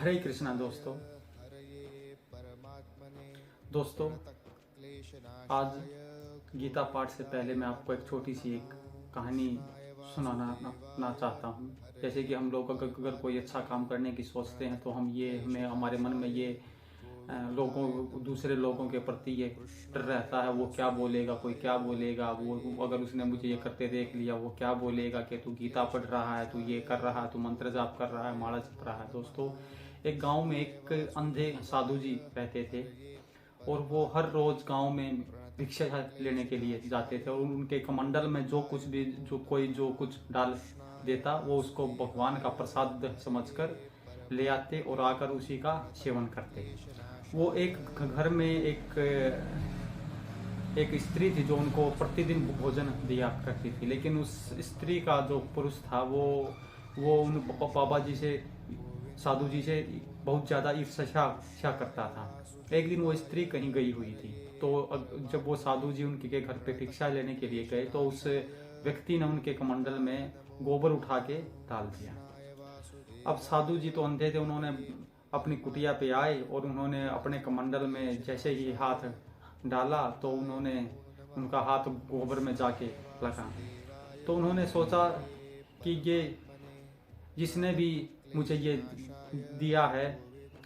हरे कृष्णा दोस्तों आज गीता पाठ से पहले मैं आपको एक छोटी सी एक कहानी सुनाना चाहता हूँ। जैसे कि हम लोग अगर कोई अच्छा काम करने की सोचते हैं तो हमें हमारे मन में ये दूसरे लोगों के प्रति ये डर रहता है, वो क्या बोलेगा, कोई क्या बोलेगा, वो अगर उसने मुझे ये करते देख लिया वो क्या बोलेगा कि तू गीता पढ़ रहा है, तू ये कर रहा है, तू मंत्र जाप कर रहा है, माला जप रहा है। दोस्तों, एक गांव में एक अंधे साधु जी रहते थे और वो हर रोज गांव में भिक्षा लेने के लिए जाते थे और उनके कमंडल में जो कुछ डाल देता वो उसको भगवान का प्रसाद समझकर ले आते और आकर उसी का सेवन करते। वो एक घर में एक स्त्री थी जो उनको प्रतिदिन भोजन दिया करती थी, लेकिन उस स्त्री का जो पुरुष था वो उन बाबा जी से, साधु जी से बहुत ज़्यादा ईर्ष्या करता था। एक दिन वो स्त्री कहीं गई हुई थी, तो जब वो साधु जी उनके घर पे भिक्षा लेने के लिए गए तो उस व्यक्ति ने उनके कमंडल में गोबर उठा के डाल दिया। अब साधु जी तो अंधे थे, उन्होंने अपनी कुटिया पे आए और उन्होंने अपने कमंडल में जैसे ही हाथ डाला तो उनका हाथ गोबर में जाके लगा। तो उन्होंने सोचा कि ये जिसने भी मुझे ये दिया है,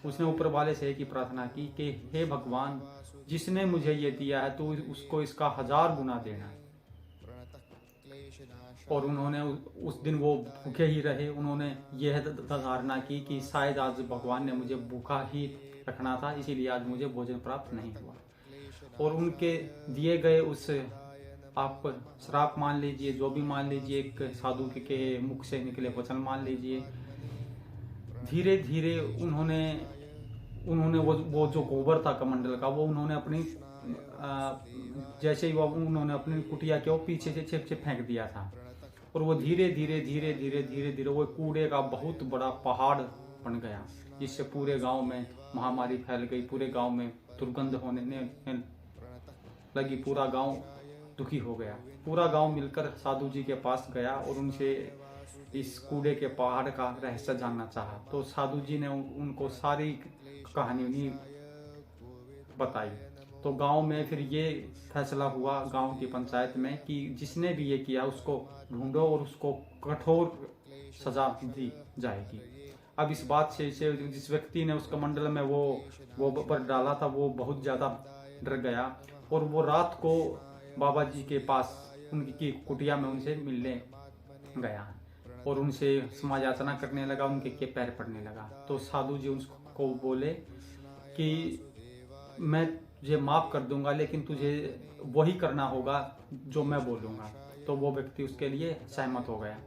उसने ऊपर वाले से एक ही प्रार्थना की कि हे भगवान, जिसने मुझे ये दिया है तो उसको इसका 1000 गुना देना। और उन्होंने उस दिन वो भूखे ही रहे। उन्होंने यह धारणा की कि शायद आज भगवान ने मुझे भूखा ही रखना था, इसीलिए आज मुझे भोजन प्राप्त नहीं हुआ। और उनके दिए गए उस, आप श्राप मान लीजिए, जो भी मान लीजिए, एक साधु के मुख से निकले वचन मान लीजिए, धीरे धीरे उन्होंने वो जो गोबर था कमंडल का, वो उन्होंने अपनी जैसे ही उन्होंने अपनी कुटिया के पीछे से छिप फेंक दिया था और वो धीरे धीरे वो कूड़े का बहुत बड़ा पहाड़ बन गया, जिससे पूरे गांव में महामारी फैल गई। पूरे गांव में दुर्गंध होने लगी, पूरा गांव दुखी हो गया। पूरा गांव मिलकर साधु जी के पास गया और उनसे इस कूड़े के पहाड़ का रहस्य जानना चाहा। तो साधु जी ने उनको सारी कहानी बताई। तो गांव में फिर ये फैसला हुआ गांव की पंचायत में कि जिसने भी ये किया उसको ढूंढो और उसको कठोर सजा दी जाएगी। अब इस बात से जिस व्यक्ति ने उस कमंडल में वो गोबर डाला था वो बहुत ज़्यादा डर गया और वो रात को बाबा जी के पास उनकी कुटिया में उनसे मिलने गया और उनसे क्षमा याचना करने लगा, उनके पैर पड़ने लगा। तो साधु जी उसको बोले कि मैं तुझे माफ़ कर दूंगा, लेकिन तुझे वही करना होगा जो मैं बोलूँगा। तो वो व्यक्ति उसके लिए सहमत हो गया।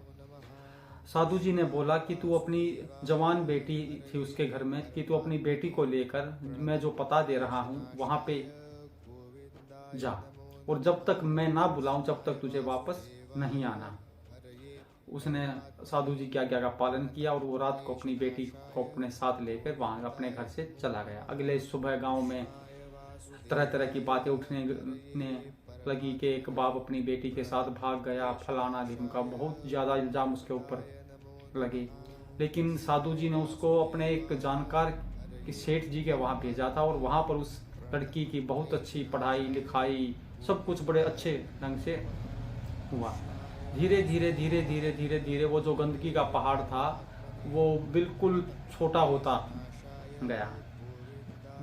साधु जी ने बोला कि तू अपनी जवान बेटी थी उसके घर में, कि तू अपनी बेटी को लेकर मैं जो पता दे रहा हूँ वहाँ पे जा और जब तक मैं ना बुलाऊं जब तक तुझे वापस नहीं आना। उसने साधु जी की आज्ञा का पालन किया और वो रात को अपनी बेटी को अपने साथ लेकर वहाँ अपने घर से चला गया। अगले सुबह गांव में तरह तरह की बातें उठने लगी कि एक बाप अपनी बेटी के साथ भाग गया, फलाना दिन का बहुत ज़्यादा इल्ज़ाम उसके ऊपर लगे। लेकिन साधु जी ने उसको अपने एक जानकार की सेठ जी के वहाँ भेजा था और वहाँ पर उस लड़की की बहुत अच्छी पढ़ाई लिखाई सब कुछ बड़े अच्छे ढंग से हुआ। धीरे धीरे वो जो गंदगी का पहाड़ था वो बिल्कुल छोटा होता गया।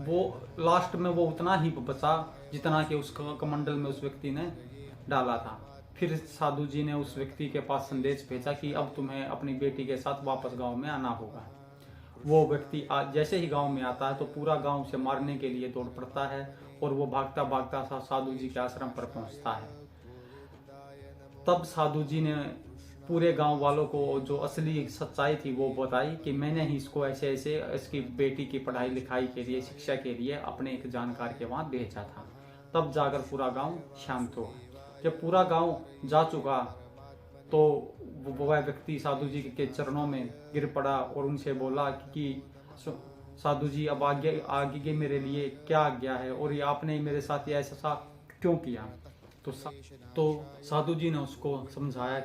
वो लास्ट में वो उतना ही बचा जितना कि उस कमंडल में उस व्यक्ति ने डाला था। फिर साधु जी ने उस व्यक्ति के पास संदेश भेजा कि अब तुम्हें अपनी बेटी के साथ वापस गांव में आना होगा। वो व्यक्ति जैसे ही गांव में आता है तो पूरा गांव उसे मारने के लिए दौड़ पड़ता है और वो भागता भागता साधु जी के आश्रम पर पहुंचता है। तब साधु जी ने पूरे गांव वालों को जो असली सच्चाई थी वो बताई कि मैंने ही इसको ऐसे इसकी बेटी की पढ़ाई लिखाई के लिए, शिक्षा के लिए अपने एक जानकार के वहाँ भेजा था। तब जाकर पूरा गांव शांत हुआ। जब पूरा गांव जा चुका तो वह व्यक्ति साधु जी के चरणों में गिर पड़ा और उनसे बोला कि साधु जी अब आगे मेरे लिए क्या आज्ञा है और ये आपने मेरे साथ ऐसा क्यों किया। तो साधु जी ने उसको समझाया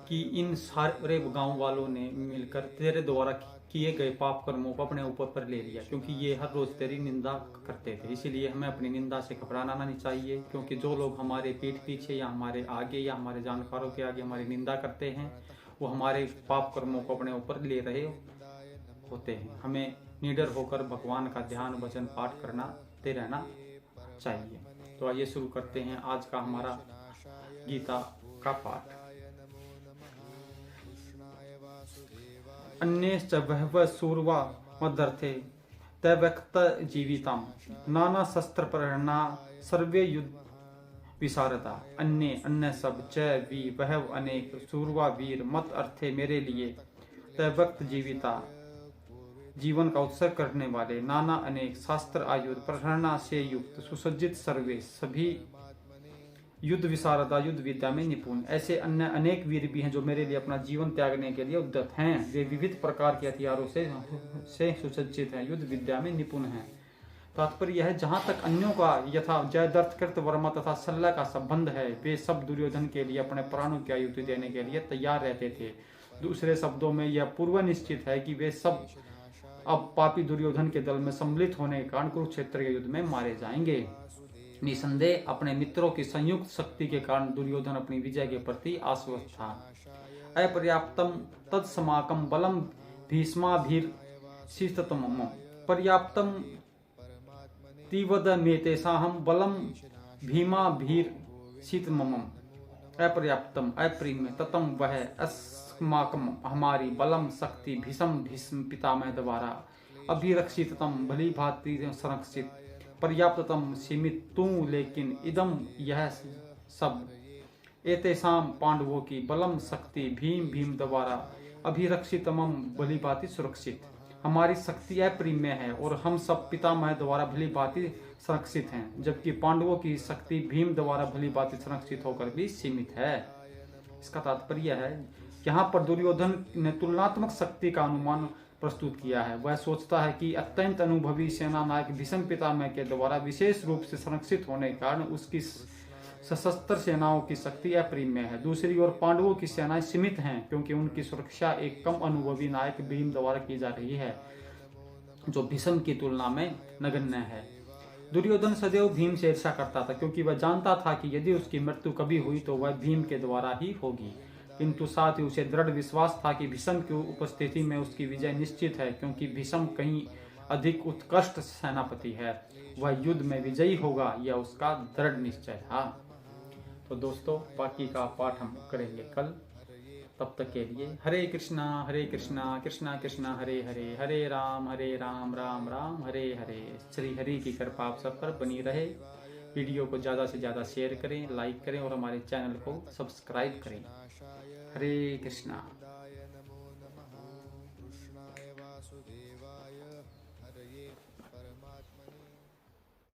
कि इन सारे गांव वालों ने मिलकर तेरे द्वारा किए गए पाप कर्मों को अपने ऊपर पर ले लिया, क्योंकि ये हर रोज तेरी निंदा करते थे। इसीलिए हमें अपनी निंदा से घबराना नहीं चाहिए, क्योंकि जो लोग हमारे पीठ पीछे या हमारे आगे या हमारे जानकारों के आगे हमारी निंदा करते हैं, वो हमारे पाप कर्मों को अपने ऊपर ले रहे होते हैं। हमें निडर होकर भगवान का ध्यान वचन पाठ करते रहना चाहिए। तो आइए शुरू करते हैं आज का हमारा गीता का पाठ। अन्येश्च बहवः शूरवा मदर्थे तैवक्त जीवितम नाना शस्त्र प्रहरणा सर्वे युद्ध विशारदा। अन्य सब च वी बहव अनेक शूरवा वीर मत अर्थे मेरे लिए तैवक्त जीविता जीवन का उत्सर्ग करने वाले, नाना अनेक शास्त्र आयुध प्रहरणा से युक्त सुसज्जित सर्वे सभी युद्ध विशारदा युद्ध विद्या में निपुण। ऐसे अन्य अनेक वीर भी हैं जो मेरे लिए अपना जीवन त्यागने के लिए उद्यत हैं। वे विविध प्रकार के हथियारों से सुसज्जित हैं, युद्ध विद्या में निपुण हैं। तात्पर्य है, जहां तक अन्यों का यथा जयद्रथ कृत वर्मा तथा शल्य का संबंध है, वे सब दुर्योधन के लिए अपने प्राणों की आहुति देने के लिए तैयार रहते थे। दूसरे शब्दों में यह पूर्व निश्चित है कि वे सब अब पापी दुर्योधन के दल में सम्मिलित होने के कारण कुरुक्षेत्र के युद्ध में मारे जाएंगे। निसंदेह अपने मित्रों की संयुक्त शक्ति के कारण दुर्योधन अपनी विजय के प्रति आश्वस्त था। अपर्याप्तम तत्समाकम बलम भीष्माभिर्षिततमम पर्याप्तम तीवदमेतेषां बलम भीमाभिर्षिततमम। अपर्याप्तम अप्रिय ततम वह अस्माकम हमारी बलम शक्ति भीष्म पितामह द्वारा अभिरक्षिततम भली भांति संरक्षित पर्याप्ततम सीमित तू लेकिन इदम यह सब एतेषाम पांडवों की बलम शक्ति भीम द्वारा अभिरक्षितमम भली भांति सुरक्षित। हमारी शक्ति अप्रिय है और हम सब पितामह द्वारा भली भांति संरक्षित हैं, जबकि पांडवों की शक्ति भीम द्वारा भली भांति संरक्षित होकर भी सीमित है। इसका तात्पर्य है, यहाँ पर दुर्योधन ने तुलनात्मक शक्ति का अनुमान प्रस्तुत किया है। वह सोचता है कि अत्यंत अनुभवी सेना नायक भीष्म पितामह के द्वारा विशेष रूप से संरक्षित होने के कारण उसकी सशस्त्र सेनाओं की शक्ति अप्रिय है। दूसरी ओर पांडवों की सेनाएं सीमित हैं, क्योंकि उनकी सुरक्षा एक कम अनुभवी नायक भीम द्वारा की जा रही है, जो भीष्म की तुलना में नगण्य है। दुर्योधन सदैव भीम से ईर्ष्या करता था, क्योंकि वह जानता था कि यदि उसकी मृत्यु कभी हुई तो वह भीम के द्वारा ही होगी, किंतु साथ ही उसे दृढ़ विश्वास था कि भीष्म की उपस्थिति में उसकी विजय निश्चित है, क्योंकि भीष्म कहीं अधिक उत्कृष्ट सेनापति है। वह युद्ध में विजयी होगा, यह उसका दृढ़ निश्चय था। तो दोस्तों, बाकी का पाठ हम करेंगे कल। तब तक के लिए हरे कृष्णा कृष्णा कृष्णा हरे हरे, हरे राम राम राम हरे हरे। श्री हरि की कृपा आप सब पर बनी रहे। वीडियो को ज़्यादा से ज़्यादा शेयर करें, लाइक करें और हमारे चैनल को सब्सक्राइब करें। हरे कृष्णा।